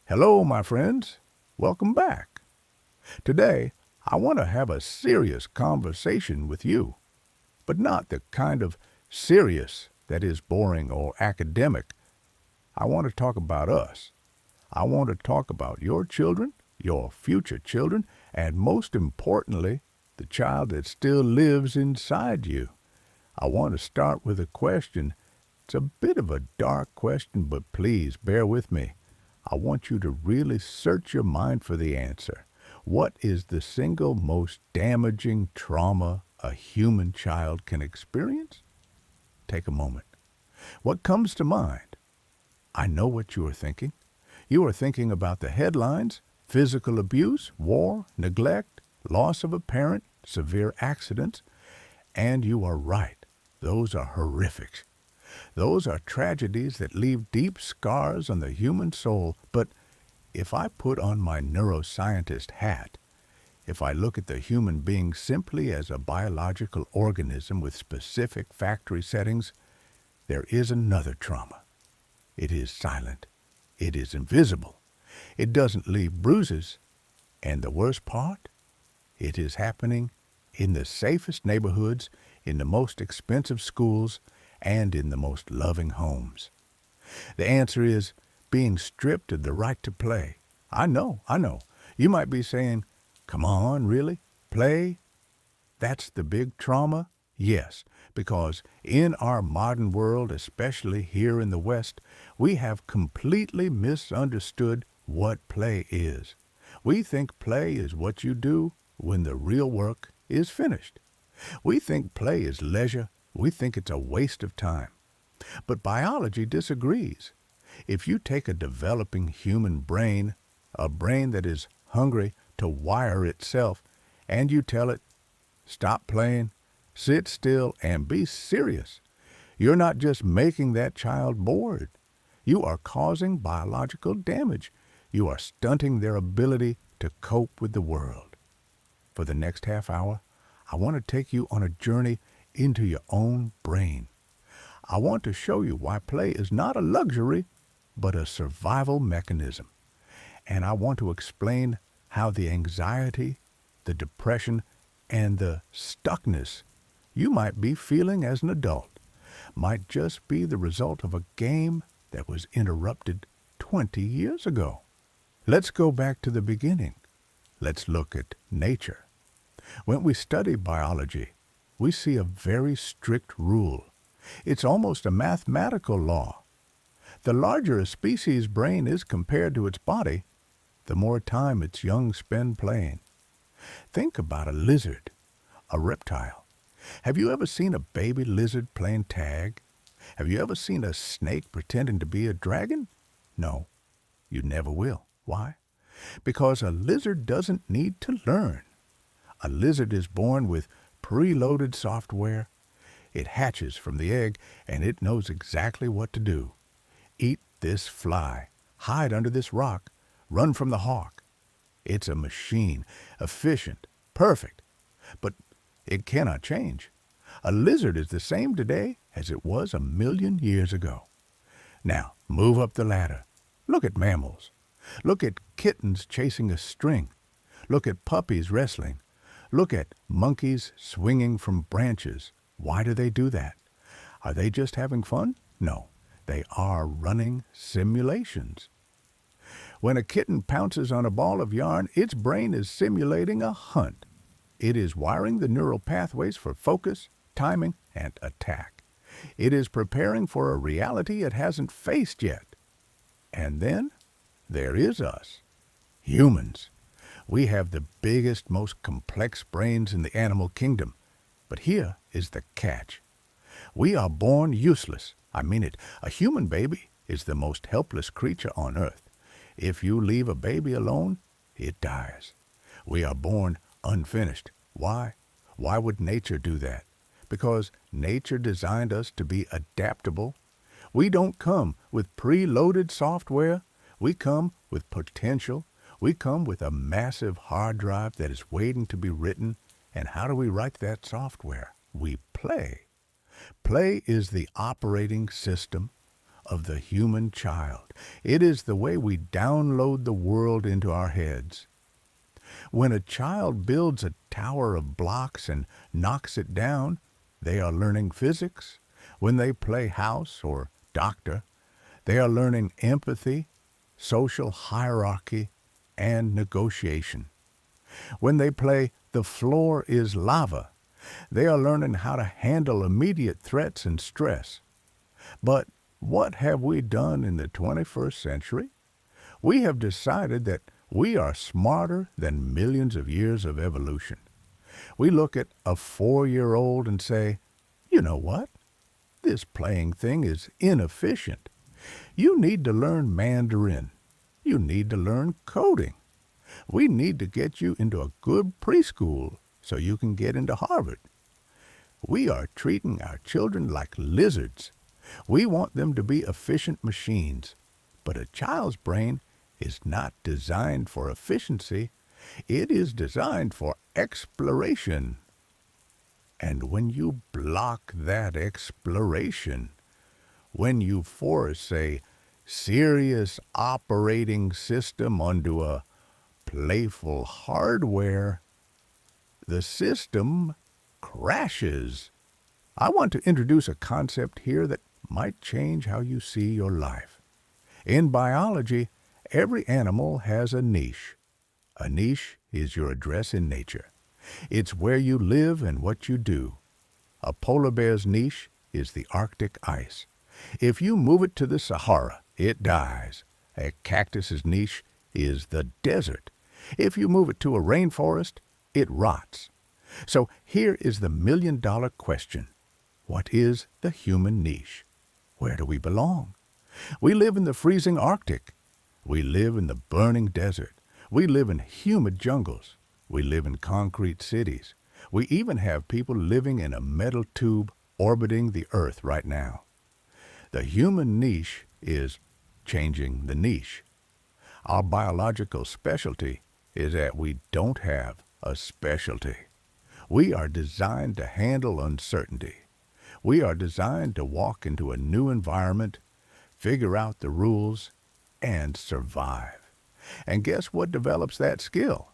Hello, my friends. Welcome back. Today, I want to have a serious conversation with you, but not the kind of serious that is boring or academic. I want to talk about us. I want to talk about your children, your future children, and most importantly, the child that still lives inside you. I want to start with a question. It's a bit of a dark question, but please bear with me. I want you to really search your mind for the answer. What is the single most damaging trauma a human child can experience? Take a moment. What comes to mind? I know what you are thinking. You are thinking about the headlines: physical abuse, war, neglect, loss of a parent, severe accidents, and you are right. Those are horrific. Those are tragedies that leave deep scars on the human soul. But if I put on my neuroscientist hat, if I look at the human being simply as a biological organism with specific factory settings, there is another trauma. It is silent. It is invisible. It doesn't leave bruises. And the worst part? It is happening in the safest neighborhoods, in the most expensive schools, and in the most loving homes. The answer is being stripped of the right to play. I know. You might be saying, come on, really? Play? That's the big trauma? Yes, because in our modern world, especially here in the West, we have completely misunderstood what play is. We think play is what you do when the real work is finished. We think play is leisure. We think it's a waste of time. But biology disagrees. If you take a developing human brain, a brain that is hungry to wire itself, and you tell it, stop playing, sit still, and be serious, you're not just making that child bored. You are causing biological damage. You are stunting their ability to cope with the world. For the next half hour, I want to take you on a journey into your own brain. I want to show you why play is not a luxury, but a survival mechanism. And I want to explain how the anxiety, the depression, and the stuckness you might be feeling as an adult might just be the result of a game that was interrupted 20 years ago. Let's go back to the beginning. Let's look at nature. When we study biology, we see a very strict rule. It's almost a mathematical law. The larger a species' brain is compared to its body, the more time its young spend playing. Think about a lizard, a reptile. Have you ever seen a baby lizard playing tag? Have you ever seen a snake pretending to be a dragon? No, you never will. Why? Because a lizard doesn't need to learn. A lizard is born with preloaded software. It hatches from the egg, and it knows exactly what to do. Eat this fly, hide under this rock, run from the hawk. It's a machine, efficient, perfect, but it cannot change. A lizard is the same today as it was 1,000,000 years ago. Now, move up the ladder. Look at mammals. Look at kittens chasing a string. Look at puppies wrestling. Look at monkeys swinging from branches. Why do they do that? Are they just having fun? No, they are running simulations. When a kitten pounces on a ball of yarn, its brain is simulating a hunt. It is wiring the neural pathways for focus, timing, and attack. It is preparing for a reality it hasn't faced yet. And then there is us, humans. We have the biggest, most complex brains in the animal kingdom. But here is the catch. We are born useless. I mean it. A human baby is the most helpless creature on earth. If you leave a baby alone, it dies. We are born unfinished. Why? Why would nature do that? Because nature designed us to be adaptable. We don't come with preloaded software. We come with potential. We come with a massive hard drive that is waiting to be written. And how do we write that software? We play. Play is the operating system of the human child. It is the way we download the world into our heads. When a child builds a tower of blocks and knocks it down, they are learning physics. When they play house or doctor, they are learning empathy, social hierarchy, and negotiation. When they play the floor is lava, they are learning how to handle immediate threats and stress. But what have we done in the 21st century? We have decided that we are smarter than millions of years of evolution. We look at a 4-year-old and say, you know what? This playing thing is inefficient. You need to learn Mandarin. You need to learn coding. We need to get you into a good preschool so you can get into Harvard. We are treating our children like lizards. We want them to be efficient machines. But a child's brain is not designed for efficiency. It is designed for exploration. And when you block that exploration, when you force a serious operating system onto a playful hardware, the system crashes. I want to introduce a concept here that might change how you see your life. In biology, every animal has a niche. A niche is your address in nature. It's where you live and what you do. A polar bear's niche is the Arctic ice. If you move it to the Sahara, it dies. A cactus's niche is the desert. If you move it to a rainforest, it rots. So here is the million-dollar question. What is the human niche? Where do we belong? We live in the freezing Arctic. We live in the burning desert. We live in humid jungles. We live in concrete cities. We even have people living in a metal tube orbiting the Earth right now. The human niche is changing the niche. Our biological specialty is that we don't have a specialty. We are designed to handle uncertainty. We are designed to walk into a new environment, figure out the rules, and survive. And guess what develops that skill?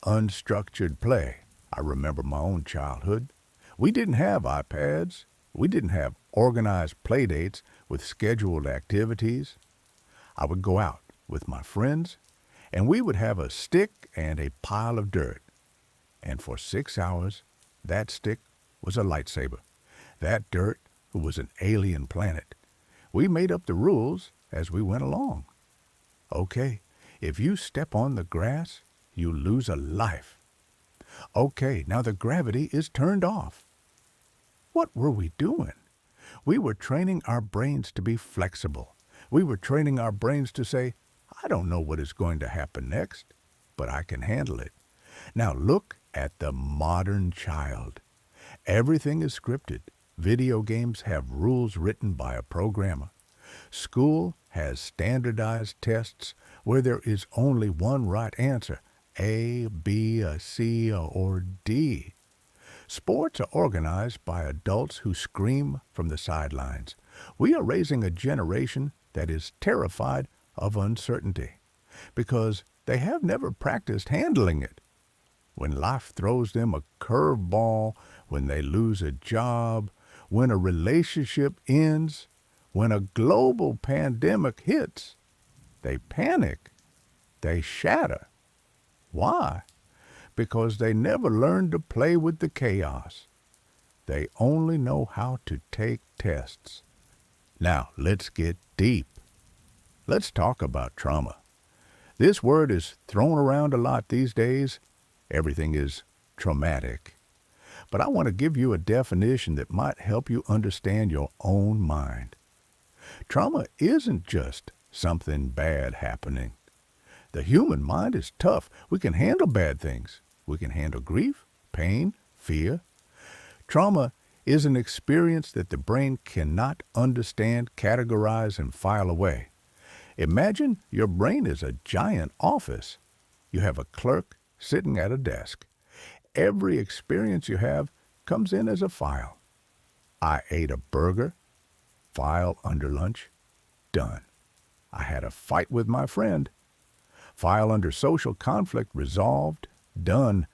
Unstructured play. I remember my own childhood. We didn't have iPads. We didn't have organized play dates with scheduled activities. I would go out with my friends, and we would have a stick and a pile of dirt. And for 6 hours, that stick was a lightsaber. That dirt was an alien planet. We made up the rules as we went along. Okay, if you step on the grass, you lose a life. Okay, now the gravity is turned off. What were we doing? We were training our brains to be flexible. We were training our brains to say, I don't know what is going to happen next, but I can handle it. Now look at the modern child. Everything is scripted. Video games have rules written by a programmer. School has standardized tests where there is only one right answer, A, B, a C, or D. Sports are organized by adults who scream from the sidelines. We are raising a generation that is terrified of uncertainty because they have never practiced handling it. When life throws them a curveball, when they lose a job, when a relationship ends, when a global pandemic hits, they panic, they shatter. Why? Because they never learned to play with the chaos. They only know how to take tests. Now, let's get deep. Let's talk about trauma. This word is thrown around a lot these days. Everything is traumatic. But I want to give you a definition that might help you understand your own mind. Trauma isn't just something bad happening. The human mind is tough. We can handle bad things. We can handle grief, pain, fear. Trauma is an experience that the brain cannot understand, categorize, and file away. Imagine your brain is a giant office. You have a clerk sitting at a desk. Every experience you have comes in as a file. I ate a burger, file under lunch. done. I had a fight with my friend. File under social conflict resolved, done.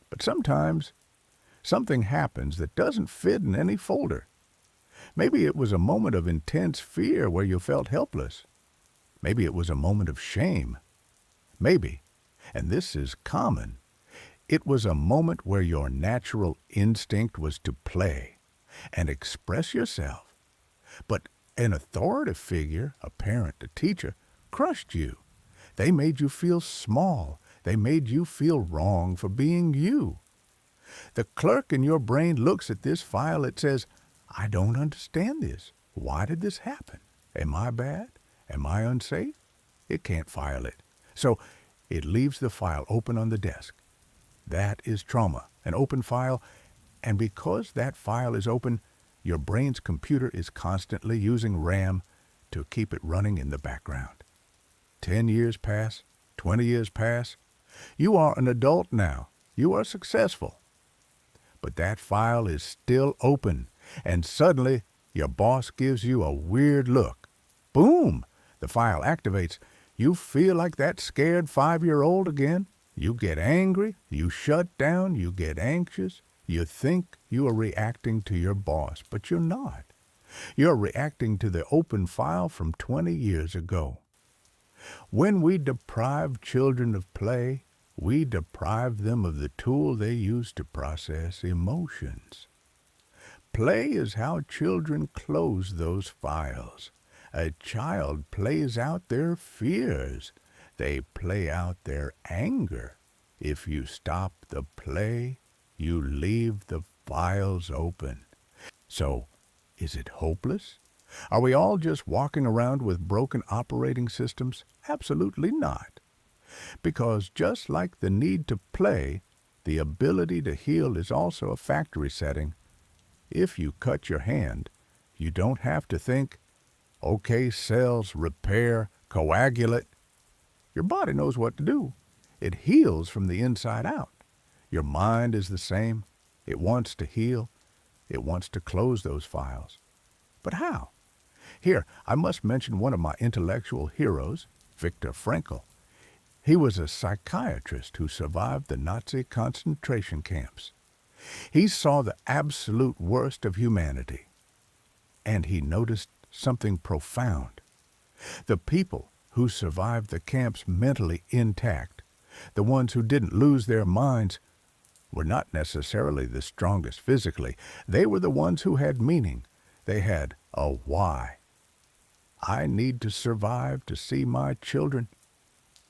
But sometimes something happens that doesn't fit in any folder. Maybe it was a moment of intense fear where you felt helpless. Maybe it was a moment of shame. Maybe, and this is common, it was a moment where your natural instinct was to play and express yourself. But an authoritative figure, a parent, a teacher, crushed you. They made you feel small. They made you feel wrong for being you. The clerk in your brain looks at this file. It says, I don't understand this. Why did this happen? Am I bad? Am I unsafe? It can't file it. So it leaves the file open on the desk. That is trauma, an open file. And because that file is open, your brain's computer is constantly using RAM to keep it running in the background. 10 years pass, 20 years pass. You are an adult now. You are successful. But that file is still open, and suddenly your boss gives you a weird look. Boom! The file activates. You feel like that scared 5-year-old again. You get angry, you shut down, you get anxious. You think you are reacting to your boss, but you're not. You're reacting to the open file from 20 years ago. When we deprive children of play, we deprive them of the tool they use to process emotions. Play is how children close those files. A child plays out their fears. They play out their anger. If you stop the play, you leave the files open. So, is it hopeless? Are we all just walking around with broken operating systems? Absolutely not. Because just like the need to play, the ability to heal is also a factory setting. If you cut your hand, you don't have to think, okay, cells, repair, coagulate. Your body knows what to do. It heals from the inside out. Your mind is the same. It wants to heal. It wants to close those files. But how? Here, I must mention one of my intellectual heroes, Viktor Frankl. He was a psychiatrist who survived the Nazi concentration camps. He saw the absolute worst of humanity. And he noticed something profound. The people who survived the camps mentally intact, the ones who didn't lose their minds, were not necessarily the strongest physically. They were the ones who had meaning. They had a why. I need to survive to see my children.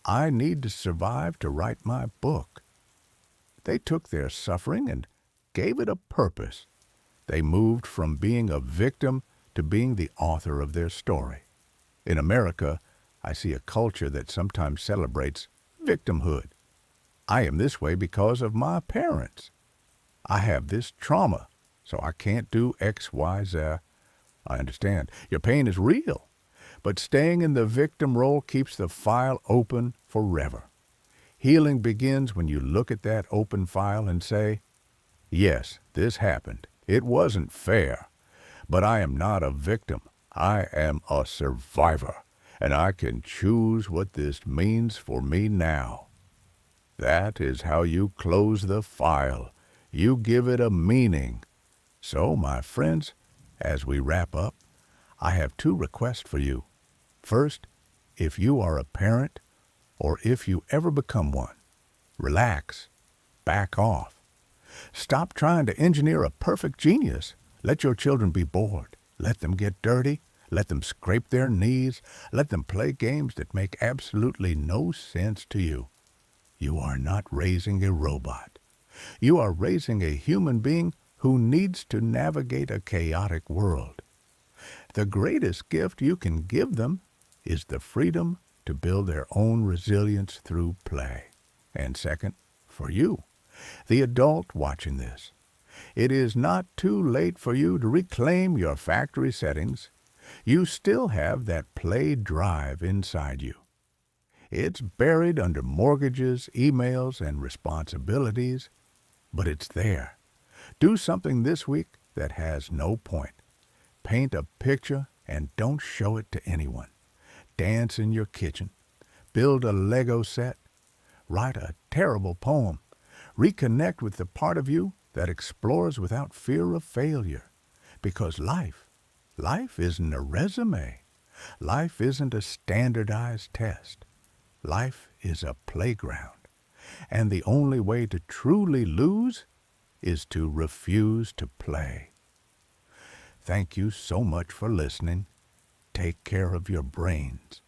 I need to survive to write my book. They took their suffering and gave it a purpose. They moved from being a victim to being the author of their story. In America, I see a culture that sometimes celebrates victimhood. I am this way because of my parents. I have this trauma, so I can't do X, Y, Z. I understand. Your pain is real. But staying in the victim role keeps the file open forever. Healing begins when you look at that open file and say, yes, this happened. It wasn't fair. But I am not a victim. I am a survivor. And I can choose what this means for me now. That is how you close the file. You give it a meaning. So, my friends, as we wrap up, I have 2 requests for you. First, if you are a parent, or if you ever become one, relax, back off. Stop trying to engineer a perfect genius. Let your children be bored. Let them get dirty. Let them scrape their knees. Let them play games that make absolutely no sense to you. You are not raising a robot. You are raising a human being who needs to navigate a chaotic world. The greatest gift you can give them is the freedom to build their own resilience through play. And second, for you, the adult watching this, it is not too late for you to reclaim your factory settings. You still have that play drive inside you. It's buried under mortgages, emails, and responsibilities, but it's there. Do something this week that has no point. Paint a picture and don't show it to anyone. Dance in your kitchen, build a Lego set, write a terrible poem, reconnect with the part of you that explores without fear of failure. Because life isn't a resume. Life isn't a standardized test. Life is a playground. And the only way to truly lose is to refuse to play. Thank you so much for listening. Take care of your brains.